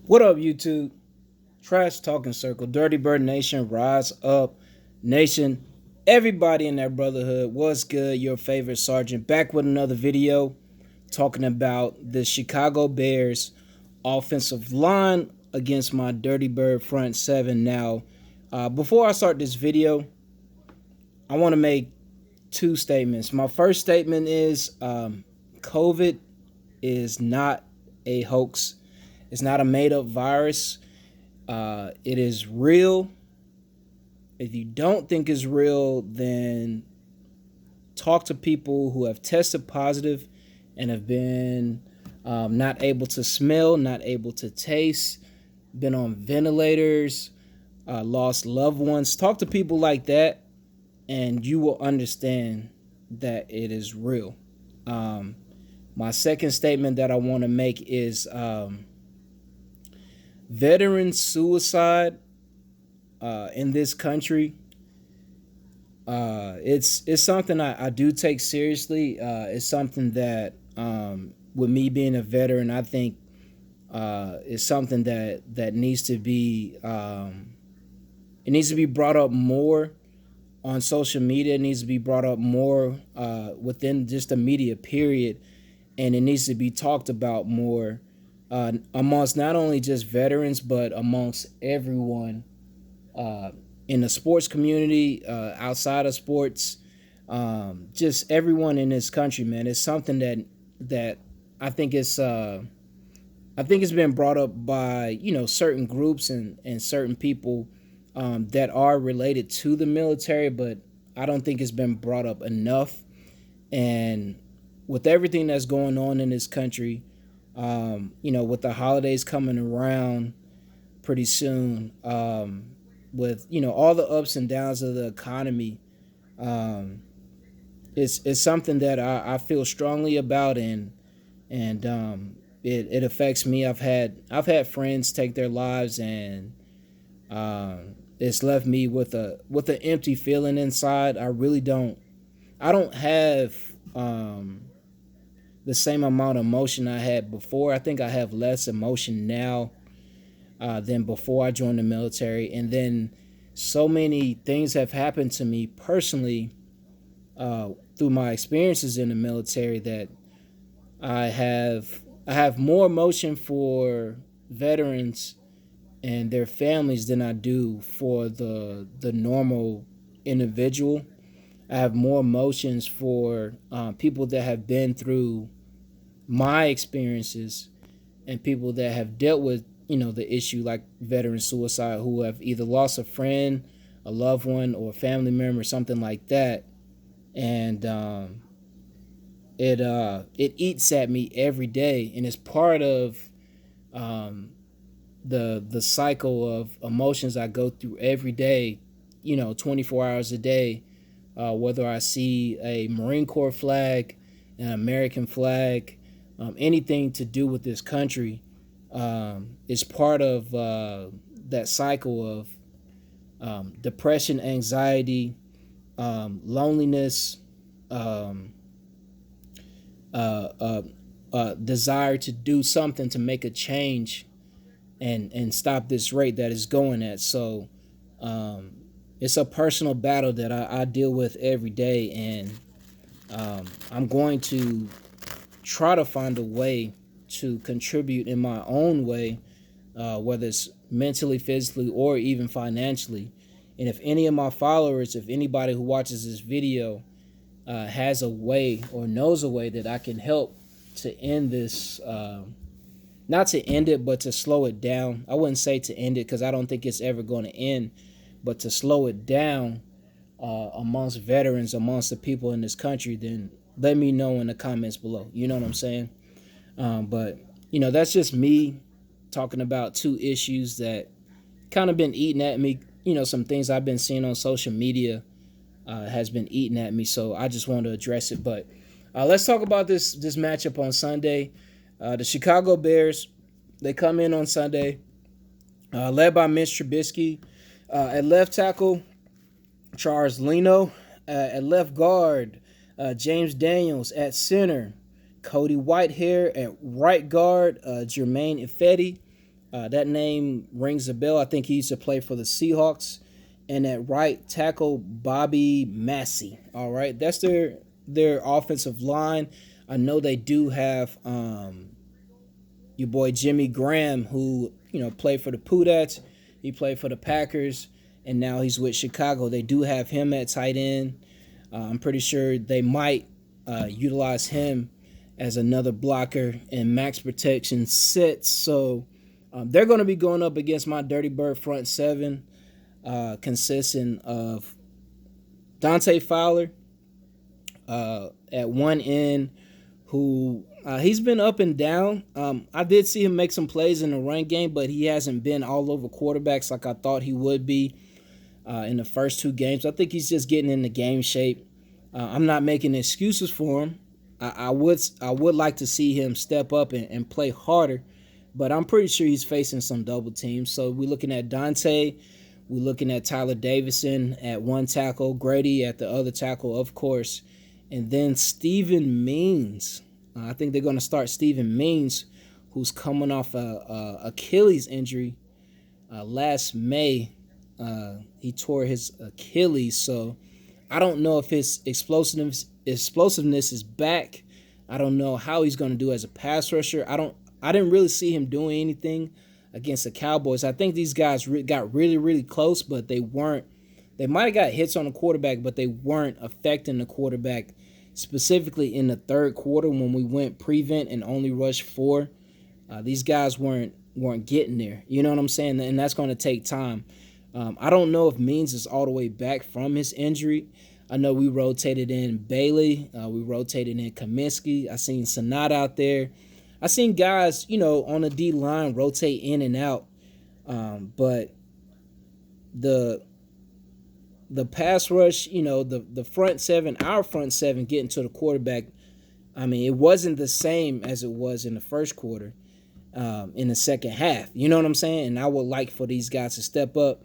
What up, YouTube? Trash Talking Circle, Dirty Bird Nation, Rise Up Nation. Everybody in that brotherhood, what's good? Your favorite sergeant back with another video talking about the Chicago Bears offensive line against my Dirty Bird front seven. Now, before I start this video, I want to make two statements. My first statement is COVID is not a hoax. It's not a made up virus. It is real. If you don't think it's real, then talk to people who have tested positive and have been not able to smell, not able to taste, been on ventilators, lost loved ones. Talk to people like that, and you will understand that it is real. My second statement that I want to make is veteran suicide in this country. It's something I do take seriously. It's something that, with me being a veteran, I think is something that needs to be it needs to be brought up more on social media. It needs to be brought up more within just the media period, and it needs to be talked about more amongst not only just veterans but amongst everyone in the sports community, outside of sports, just everyone in this country, man. It's something that I think it's been brought up by certain groups and certain people that are related to the military, but I don't think it's been brought up enough. And with everything that's going on in this country, with the holidays coming around pretty soon, with all the ups and downs of the economy, it's something that I feel strongly about, and it affects me. I've had friends take their lives, and it's left me with an empty feeling inside. I don't have the same amount of emotion I had before. I think I have less emotion now than before I joined the military. And then so many things have happened to me personally through my experiences in the military that I have more emotion for veterans and their families than I do for the normal individual. I have more emotions for people that have been through my experiences and people that have dealt with the issue, like veteran suicide, who have either lost a friend, a loved one, or a family member, something like that. And it eats at me every day, and it's part of um, the cycle of emotions I go through every day. 24 hours a day. Whether I see a Marine Corps flag, an American flag, anything to do with this country, is part of that cycle of depression, anxiety, loneliness, um, desire to do something to make a change and stop this rate that is going at. So it's a personal battle that I deal with every day, and I'm going to try to find a way to contribute in my own way, whether it's mentally, physically, or even financially. And if any of my followers, if anybody who watches this video has a way or knows a way that I can help to end this, not to end it, but to slow it down. I wouldn't say to end it because I don't think it's ever going to end, but to slow it down amongst veterans, amongst the people in this country, then let me know in the comments below. You know what I'm saying? But that's just me talking about two issues that kind of been eating at me. Some things I've been seeing on social media has been eating at me, so I just want to address it. But let's talk about this matchup on Sunday. The Chicago Bears, they come in on Sunday, led by Mitch Trubisky. At left tackle, Charles Leno. At left guard, James Daniels. At center, Cody Whitehair. At right guard, Jermaine Ifedi. That name rings a bell. I think he used to play for the Seahawks. And at right tackle, Bobby Massey. All right, that's their offensive line. I know they do have your boy Jimmy Graham, who played for the Pudats. He played for the Packers, and now he's with Chicago. They do have him at tight end. I'm pretty sure they might utilize him as another blocker and max protection sets. So they're going to be going up against my Dirty Bird front seven, consisting of Dante Fowler at one end, who he's been up and down. I did see him make some plays in the run game, but he hasn't been all over quarterbacks like I thought he would be in the first two games. I think he's just getting into game shape. I'm not making excuses for him. I would like to see him step up and play harder, but I'm pretty sure he's facing some double teams. So we're looking at Dante. We're looking at Tyler Davison at one tackle, Grady at the other tackle, of course, and then Steven Means. I think they're going to start Steven Means, who's coming off a Achilles injury last May. He tore his Achilles, so I don't know if his explosiveness is back. I don't know how he's going to do as a pass rusher. I didn't really see him doing anything against the Cowboys. I think these guys got really, really close, but they weren't. They might have got hits on the quarterback, but they weren't affecting the quarterback, specifically in the third quarter when we went prevent and only rushed 4. These guys weren't getting there. You know what I'm saying? And that's going to take time. I don't know if Means is all the way back from his injury. I know we rotated in Bailey. We rotated in Kaminsky. I seen Sonata out there. I seen guys, on the D line rotate in and out. But the pass rush, the front seven, our front seven getting to the quarterback, I mean, it wasn't the same as it was in the first quarter, in the second half. You know what I'm saying? And I would like for these guys to step up.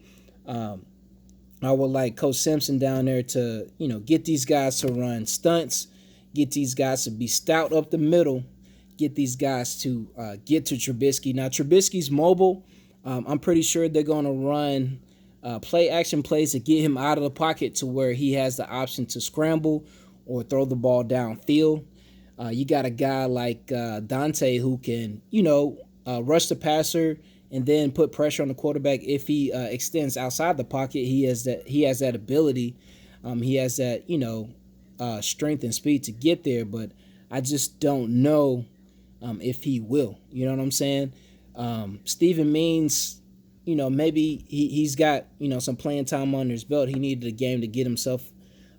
I would like Coach Simpson down there to, get these guys to run stunts, get these guys to be stout up the middle, get these guys to get to Trubisky. Now, Trubisky's mobile. I'm pretty sure they're going to run play action plays to get him out of the pocket to where he has the option to scramble or throw the ball downfield. You got a guy like Dante who can, rush the passer and then put pressure on the quarterback if he extends outside the pocket. He has that ability. He has that, strength and speed to get there, but I just don't know if he will. You know what I'm saying? Steven Means, maybe he's got, some playing time under his belt. He needed a game to get himself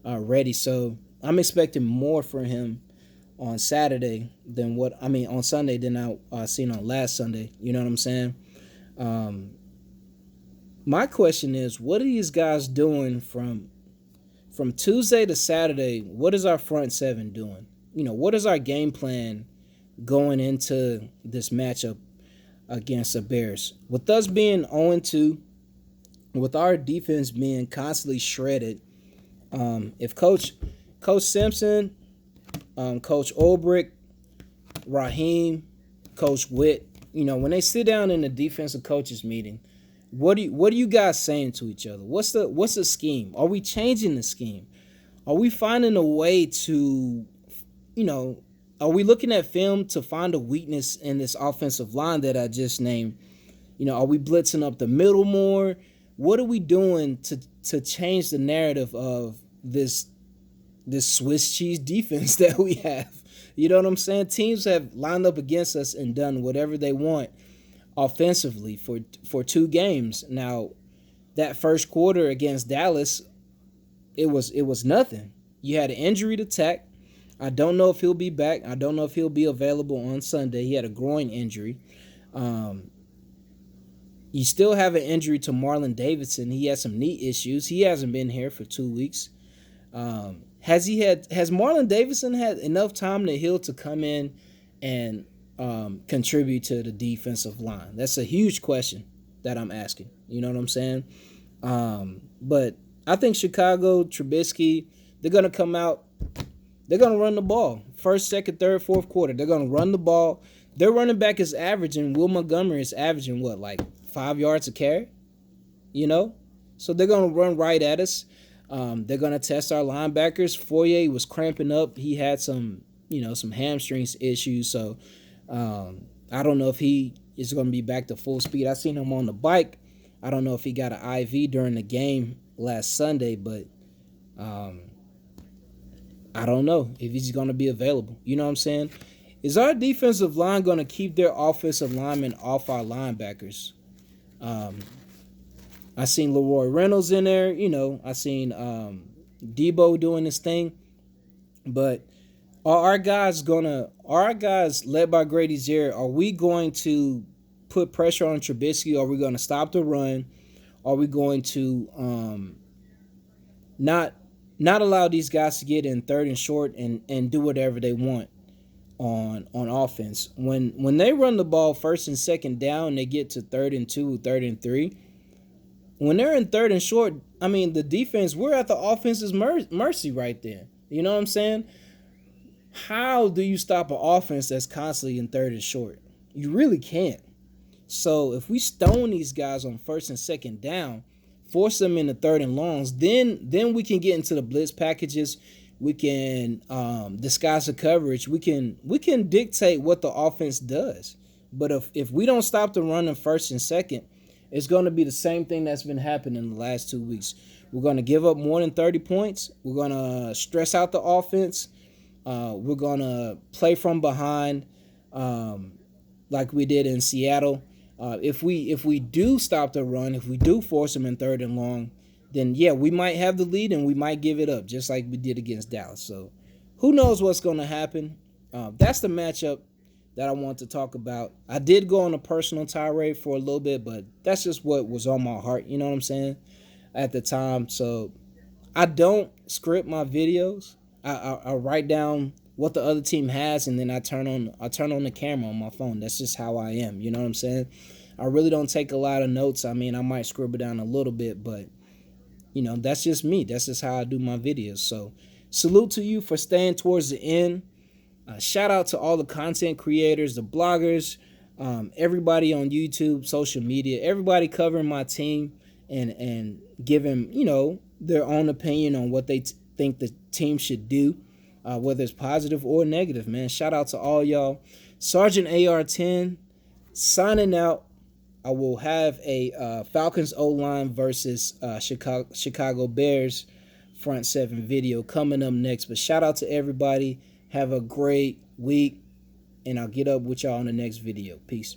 ready. So I'm expecting more from him on Saturday than on Sunday than I seen on last Sunday. You know what I'm saying? My question is, what are these guys doing from Tuesday to Saturday? What is our front seven doing? What is our game plan going into this matchup against the Bears? With us being 0-2, with our defense being constantly shredded, if Coach Simpson, Coach Ulbrich, Raheem, Coach Witt, when they sit down in the defensive coaches meeting, what are you guys saying to each other? What's the scheme? Are we changing the scheme? Are we finding a way to, are we looking at film to find a weakness in this offensive line that I just named? Are we blitzing up the middle more? What are we doing to change the narrative of this Swiss cheese defense that we have? You know what I'm saying? Teams have lined up against us and done whatever they want offensively for 2 games. Now, that first quarter against Dallas, it was nothing. You had an injury to Tech. I don't know if he'll be back. I don't know if he'll be available on Sunday. He had a groin injury. You still have an injury to Marlon Davidson. He has some knee issues. He hasn't been here for 2 weeks. Has Marlon Davidson had enough time to heal to come in and contribute to the defensive line? That's a huge question that I'm asking. You know what I'm saying? But I think Chicago, Trubisky, they're going to come out. They're going to run the ball. First, second, third, fourth quarter. They're going to run the ball. their running back is averaging, Will Montgomery is averaging what, like 5 yards a carry? You know? So they're going to run right at us. They're going to test our linebackers. Foye was cramping up. He had some, some hamstrings issues. So I don't know if he is going to be back to full speed. I seen him on the bike. I don't know if he got an IV during the game last Sunday, but I don't know if he's going to be available. You know what I'm saying? Is our defensive line going to keep their offensive linemen off our linebackers? I seen Leroy Reynolds in there. I seen Debo doing his thing. But are our guys led by Grady Jarrett, are we going to put pressure on Trubisky? Are we going to stop the run? Are we going to not allow these guys to get in third and short and do whatever they want on offense? When they run the ball first and second down, they get to 3rd and 2, 3rd and 3. When they're in 3rd and short, I mean, the defense, we're at the offense's mercy right there. You know what I'm saying? How do you stop an offense that's constantly in 3rd and short? You really can't. So if we stone these guys on 1st and 2nd down, force them into 3rd and longs, then we can get into the blitz packages. We can disguise the coverage. We can dictate what the offense does. But if we don't stop the run in 1st and 2nd, it's going to be the same thing that's been happening in the last 2 weeks. We're going to give up more than 30 points. We're going to stress out the offense. We're going to play from behind like we did in Seattle. If we do stop the run, if we do force them in 3rd and long, then yeah, we might have the lead and we might give it up just like we did against Dallas. So who knows what's going to happen. That's the matchup that I want to talk about. I did go on a personal tirade for a little bit, but that's just what was on my heart, you know what I'm saying, at the time. So I don't script my videos. I write down what the other team has, and then I turn on the camera on my phone. That's just how I am, you know what I'm saying? I really don't take a lot of notes. I mean, I might scribble down a little bit, but that's just me. That's just how I do my videos. So salute to you for staying towards the end. Shout out to all the content creators, the bloggers, everybody on YouTube, social media, everybody covering my team and giving, their own opinion on what they think the team should do, whether it's positive or negative, man. Shout out to all y'all. Sergeant AR10 signing out. I will have a Falcons O-line versus Chicago Bears front seven video coming up next. But shout out to everybody. Have a great week, and I'll get up with y'all in the next video. Peace.